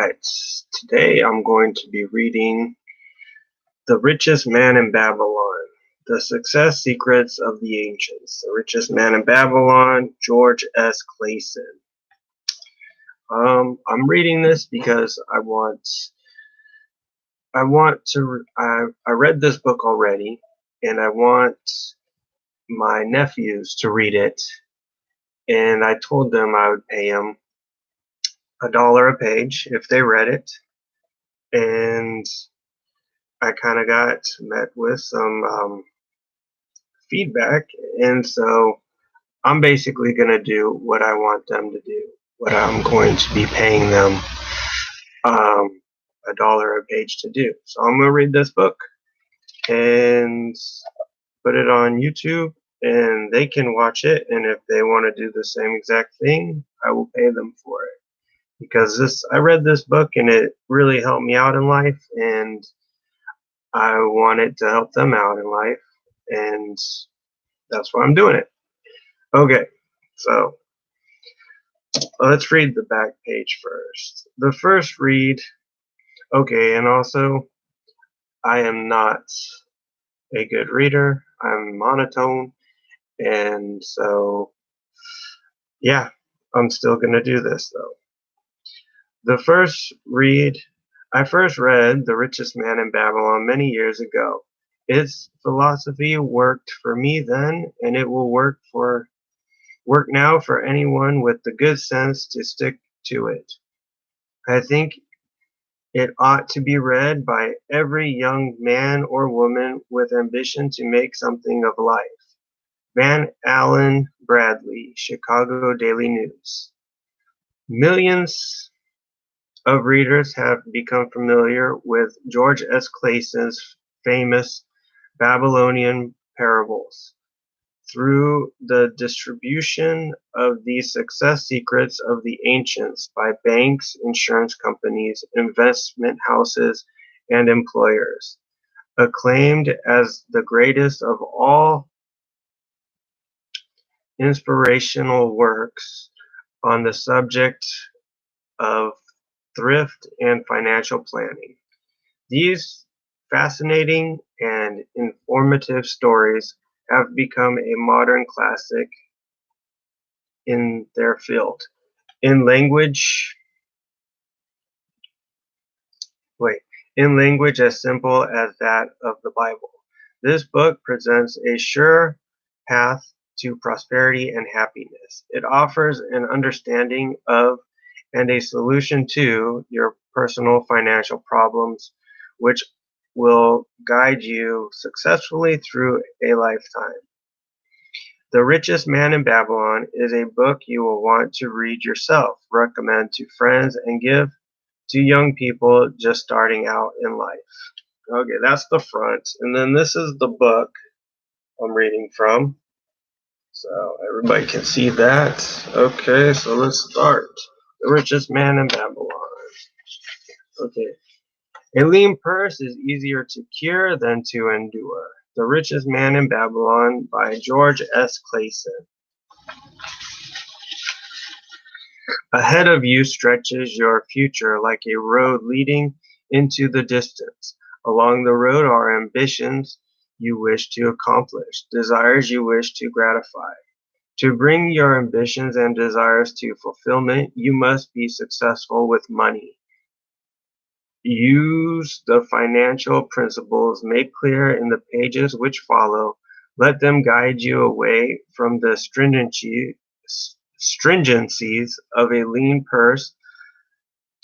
Alright, today I'm going to be reading The Richest Man in Babylon, The Success Secrets of the Ancients. The Richest Man in Babylon, George S. Clason. I'm reading this because I read this book already, and I want my nephews to read it, and I told them I would pay them $1 a page if they read it, and I kind of got met with some feedback, and so I'm basically going to do what I want them to do, what I'm going to be paying them $1 a page to do. So I'm going to read this book and put it on YouTube, and they can watch it, and if they want to do the same exact thing, I will pay them for it. Because I read this book and it really helped me out in life, and I wanted to help them out in life, and that's why I'm doing it. Okay, so let's read the back page first. The first read, okay, and also, I am not a good reader. I'm monotone, and so, yeah, I'm still going to do this, though. The first read, I first read The Richest Man in Babylon many years ago. Its philosophy worked for me then, and it will work now for anyone with the good sense to stick to it. I think it ought to be read by every young man or woman with ambition to make something of life. Van Allen Bradley, Chicago Daily News. Millions of readers have become familiar with George S. Clason's famous Babylonian parables. Through the distribution of the success secrets of the ancients by banks, insurance companies, investment houses, and employers, acclaimed as the greatest of all inspirational works on the subject of thrift and financial planning. These fascinating and informative stories have become a modern classic in their field. In language as simple as that of the Bible, this book presents a sure path to prosperity and happiness. It offers an understanding of and a solution to your personal financial problems, which will guide you successfully through a lifetime. The Richest Man in Babylon is a book you will want to read yourself, recommend to friends, and give to young people just starting out in life. Okay, that's the front. And then this is the book I'm reading from, so everybody can see that. Okay, so let's start. The Richest Man in Babylon. Okay. A lean purse is easier to cure than to endure. The Richest Man in Babylon by George S. Clason. Ahead of you stretches your future like a road leading into the distance. Along the road are ambitions you wish to accomplish, desires you wish to gratify. To bring your ambitions and desires to fulfillment, you must be successful with money. Use the financial principles made clear in the pages which follow. Let them guide you away from the stringencies of a lean purse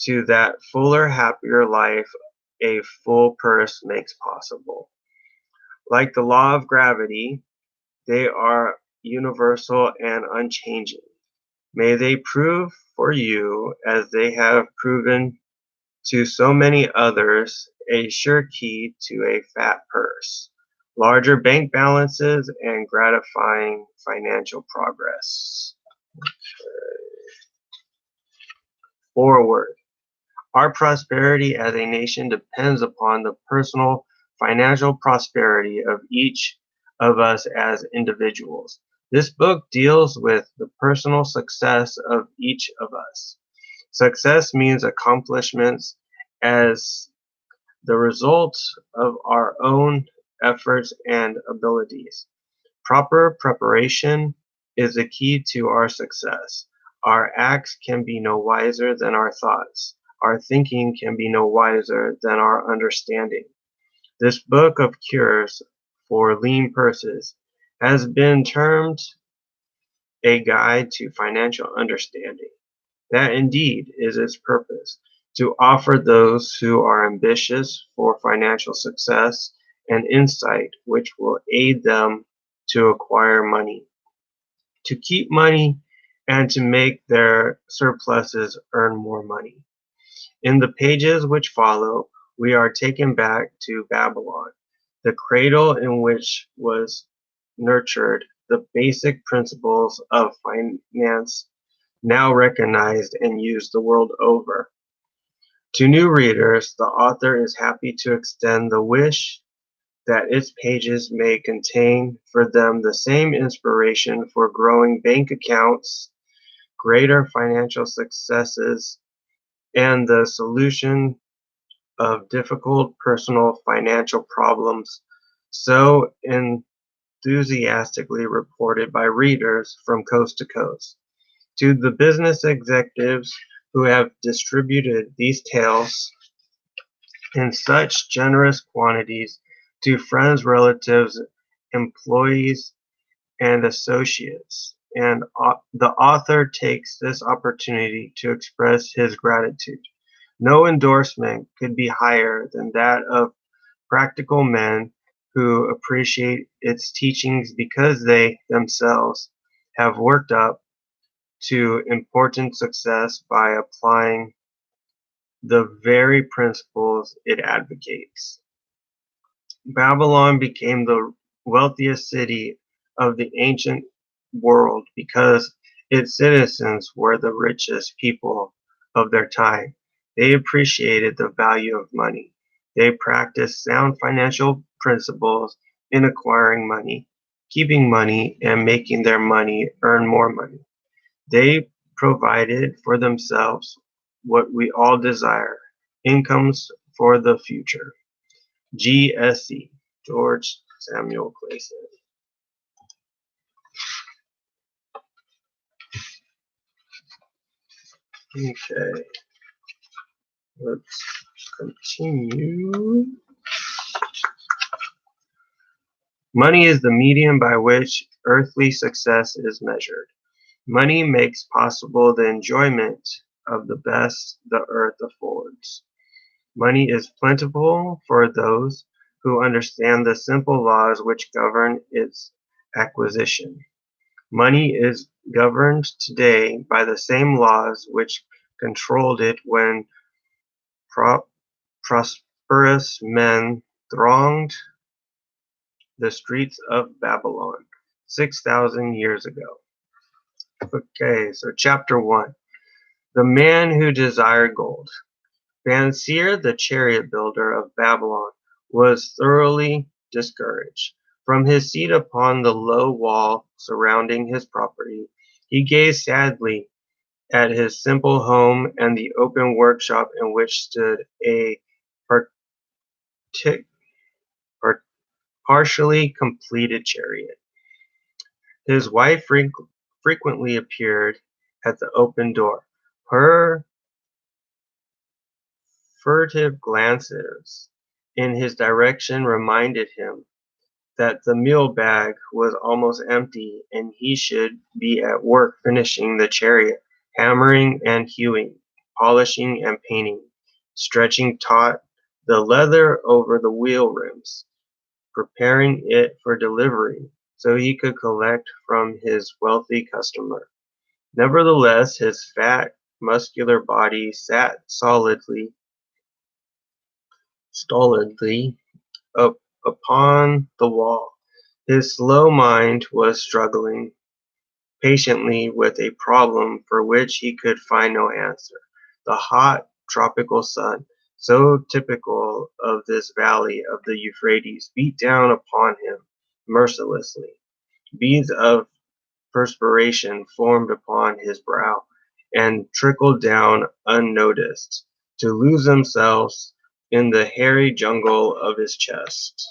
to that fuller, happier life a full purse makes possible. Like the law of gravity, they are universal and unchanging. May they prove for you, as they have proven to so many others, a sure key to a fat purse, larger bank balances, and gratifying financial progress. Forward. Our prosperity as a nation depends upon the personal financial prosperity of each of us as individuals. This book deals with the personal success of each of us. Success means accomplishments as the result of our own efforts and abilities. Proper preparation is the key to our success. Our acts can be no wiser than our thoughts. Our thinking can be no wiser than our understanding. This book of cures for lean purses has been termed a guide to financial understanding. That indeed is its purpose, to offer those who are ambitious for financial success an insight which will aid them to acquire money, to keep money, and to make their surpluses earn more money. In the pages which follow, we are taken back to Babylon, the cradle in which was nurtured the basic principles of finance now recognized and used the world over. To new readers, the author is happy to extend the wish that its pages may contain for them the same inspiration for growing bank accounts, greater financial successes, and the solution of difficult personal financial problems so enthusiastically reported by readers from coast to coast. To the business executives who have distributed these tales in such generous quantities to friends, relatives, employees, and associates. And the author takes this opportunity to express his gratitude. No endorsement could be higher than that of practical men who appreciate its teachings because they themselves have worked up to important success by applying the very principles it advocates. Babylon became the wealthiest city of the ancient world because its citizens were the richest people of their time. They appreciated the value of money. They practiced sound financial principles in acquiring money, keeping money, and making their money earn more money. They provided for themselves what we all desire, incomes for the future. GSC, George Samuel Clayson. Okay, let's continue. Money is the medium by which earthly success is measured. Money makes possible the enjoyment of the best the earth affords. Money is plentiful for those who understand the simple laws which govern its acquisition. Money is governed today by the same laws which controlled it when pro- prosperous men thronged the streets of Babylon 6,000 years ago. Okay, so chapter 1. The man who desired gold. Bansir, the chariot builder of Babylon, was thoroughly discouraged. From his seat upon the low wall surrounding his property, he gazed sadly at his simple home and the open workshop in which stood a partic- par- partially completed chariot. His wife frequently appeared at the open door. Her furtive glances in his direction reminded him that the meal bag was almost empty and he should be at work finishing the chariot, hammering and hewing, polishing and painting, stretching taut the leather over the wheel rims, preparing it for delivery so he could collect from his wealthy customer. Nevertheless, his fat, muscular body sat stolidly up upon the wall. His slow mind was struggling patiently with a problem for which he could find no answer. The hot tropical sun, so typical of this valley of the Euphrates, beat down upon him mercilessly. Beads of perspiration formed upon his brow, and trickled down unnoticed, to lose themselves in the hairy jungle of his chest.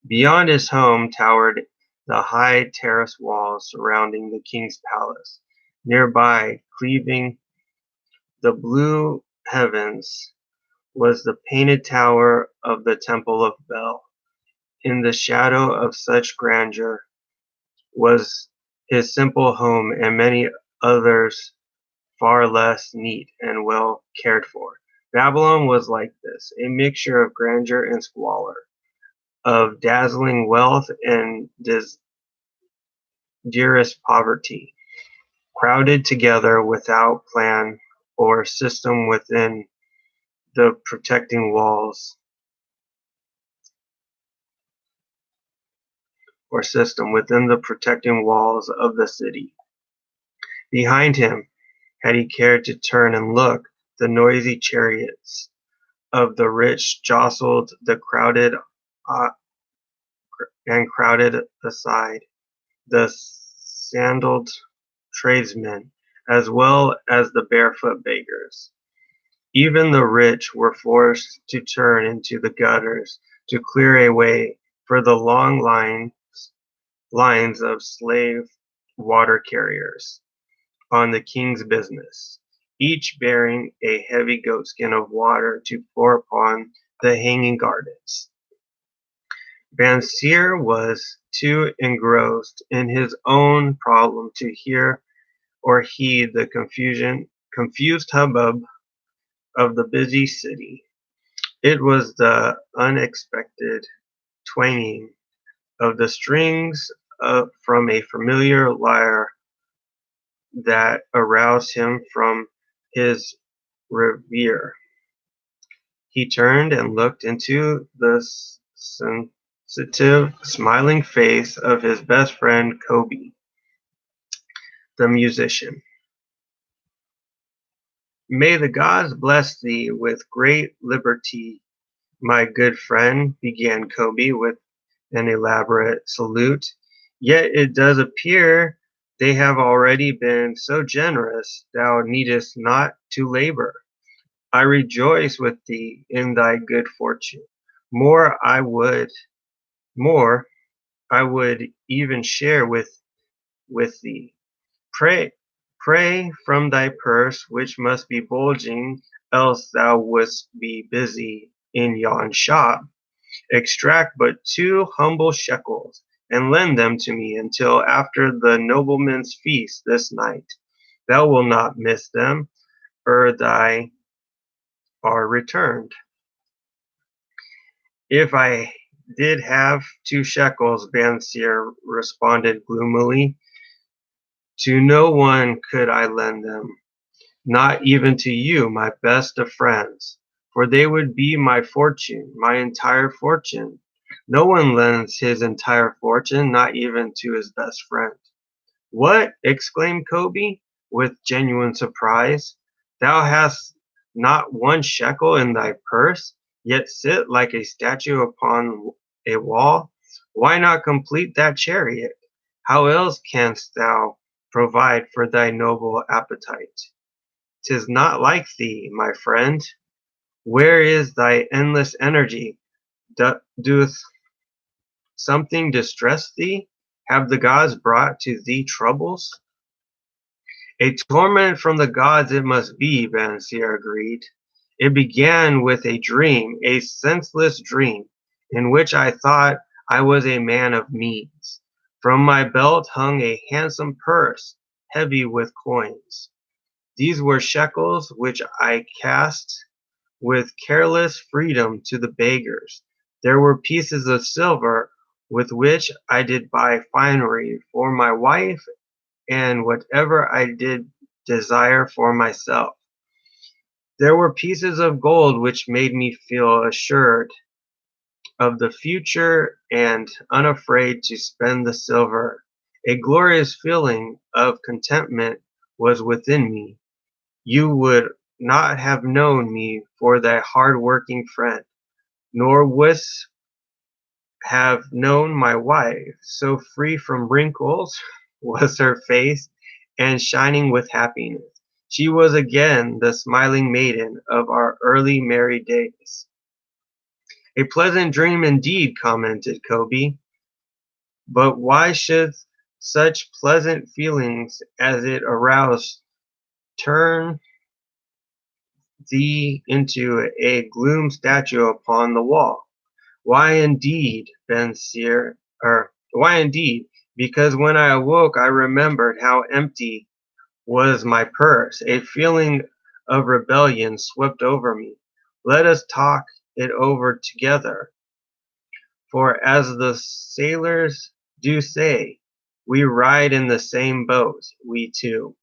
Beyond his home towered the high terrace walls surrounding the king's palace. Nearby, cleaving the blue heavens, was the painted tower of the Temple of Bel. In the shadow of such grandeur was his simple home and many others far less neat and well cared for. Babylon was like this, a mixture of grandeur and squalor, of dazzling wealth and dearest poverty, crowded together without plan or system within the protecting walls of the city. Behind him, had he cared to turn and look, the noisy chariots of the rich jostled the uh, crowded aside the sandaled tradesmen, as well as the barefoot beggars. Even the rich were forced to turn into the gutters to clear a way for the long lines of slave water carriers on the king's business, each bearing a heavy goatskin of water to pour upon the hanging gardens. Bansir was too engrossed in his own problem to hear or heed the confused hubbub of the busy city. It was the unexpected twanging of the strings from a familiar lyre that aroused him from his reverie. He turned and looked into the sensitive, smiling face of his best friend Kobe, the musician. "May the gods bless thee with great liberty, my good friend," began Kobe with an elaborate salute. "Yet it does appear they have already been so generous thou needest not to labor. I rejoice with thee in thy good fortune. More more I would even share with thee. Pray, pray from thy purse, which must be bulging, else thou wouldst be busy in yon shop. Extract but 2 humble shekels, and lend them to me until after the nobleman's feast this night. Thou wilt not miss them ere thy are returned." "If I did have 2 shekels," Bansir responded gloomily, "to no one could I lend them, not even to you, my best of friends, for they would be my fortune, my entire fortune. No one lends his entire fortune, not even to his best friend." "What?" exclaimed Kobe, with genuine surprise. "Thou hast not 1 shekel in thy purse, yet sit like a statue upon a wall? Why not complete that chariot? How else canst thou provide for thy noble appetite? 'Tis not like thee, my friend. Where is thy endless energy? Doth something distress thee? Have the gods brought to thee troubles?" "A torment from the gods it must be," Bansir agreed. "It began with a dream, a senseless dream, in which I thought I was a man of means. From my belt hung a handsome purse, heavy with coins. These were shekels which I cast with careless freedom to the beggars. There were pieces of silver with which I did buy finery for my wife and whatever I did desire for myself. There were pieces of gold which made me feel assured of the future and unafraid to spend the silver. A glorious feeling of contentment was within me. You would not have known me for thy hard-working friend, nor wouldst have known my wife, so free from wrinkles was her face, and shining with happiness. She was again the smiling maiden of our early married days. A pleasant dream indeed, commented Kobe, but why should such pleasant feelings as it aroused turn thee into a gloom statue upon the wall? Why indeed, why indeed? Because when I awoke, I remembered how empty was my purse. A feeling of rebellion swept over me. Let us talk it over together. For as the sailors do say, we ride in the same boat, we two.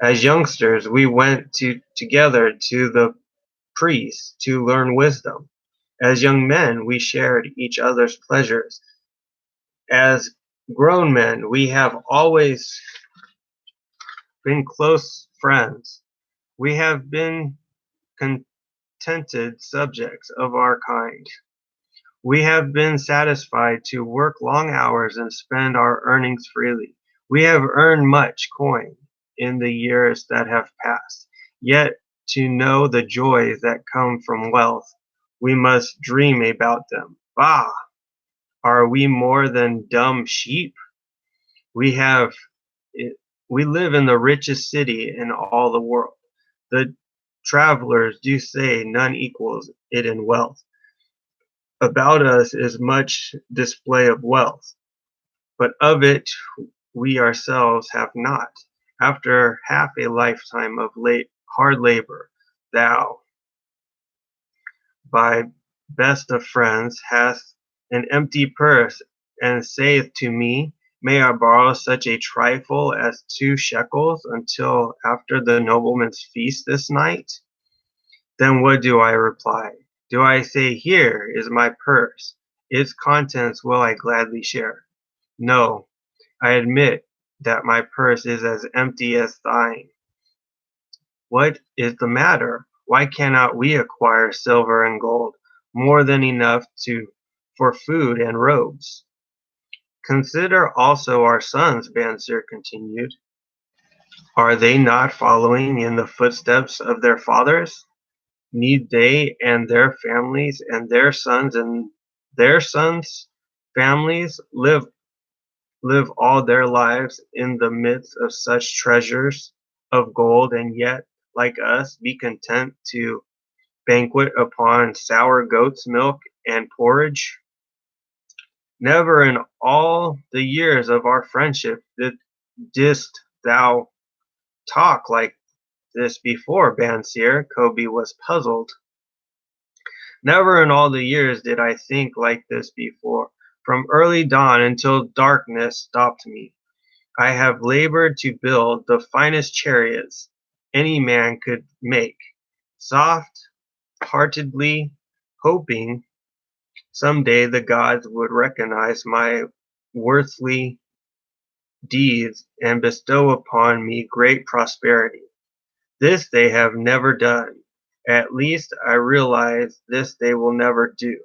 As youngsters, we went together to the priest to learn wisdom. As young men, we shared each other's pleasures. As grown men, we have always been close friends. We have been contented subjects of our kind. We have been satisfied to work long hours and spend our earnings freely. We have earned much coin in the years that have passed. Yet to know the joys that come from wealth, we must dream about them. Bah! Are we more than dumb sheep? We have we live in the richest city in all the world. The travelers do say none equals it in wealth. About us is much display of wealth, but of it we ourselves have not. After half a lifetime of hard labor, thou, by best of friends, hast an empty purse, and saith to me, may I borrow such a trifle as 2 shekels until after the nobleman's feast this night? Then what do I reply? Do I say, here is my purse, its contents will I gladly share? No, I admit that my purse is as empty as thine. What is the matter? Why cannot we acquire silver and gold, more than enough for food and robes? Consider also our sons, Bansir continued. Are they not following in the footsteps of their fathers? Need they and their families and their sons' families live all their lives in the midst of such treasures of gold, and yet, like us, be content to banquet upon sour goat's milk and porridge? Never in all the years of our friendship didst thou talk like this before, Bansir. Kobe was puzzled. Never in all the years did I think like this before. From early dawn until darkness stopped me, I have labored to build the finest chariots any man could make, soft-heartedly hoping some day the gods would recognize my worthily deeds and bestow upon me great prosperity. This they have never done. At least I realize this they will never do.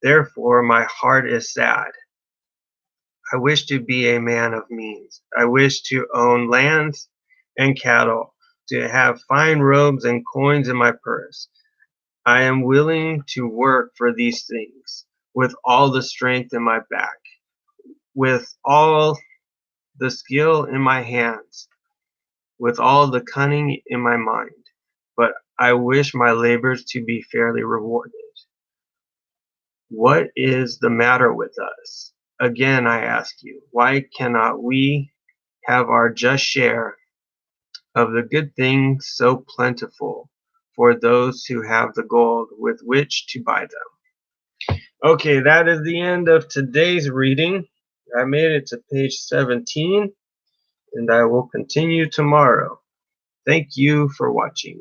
Therefore my heart is sad. I wish to be a man of means. I wish to own lands and cattle, to have fine robes and coins in my purse. I am willing to work for these things with all the strength in my back, with all the skill in my hands, with all the cunning in my mind. But I wish my labors to be fairly rewarded. What is the matter with us? Again, I ask you, why cannot we have our just share of the good things so plentiful for those who have the gold with which to buy them? Okay, that is the end of today's reading. I made it to page 17, and I will continue tomorrow. Thank you for watching.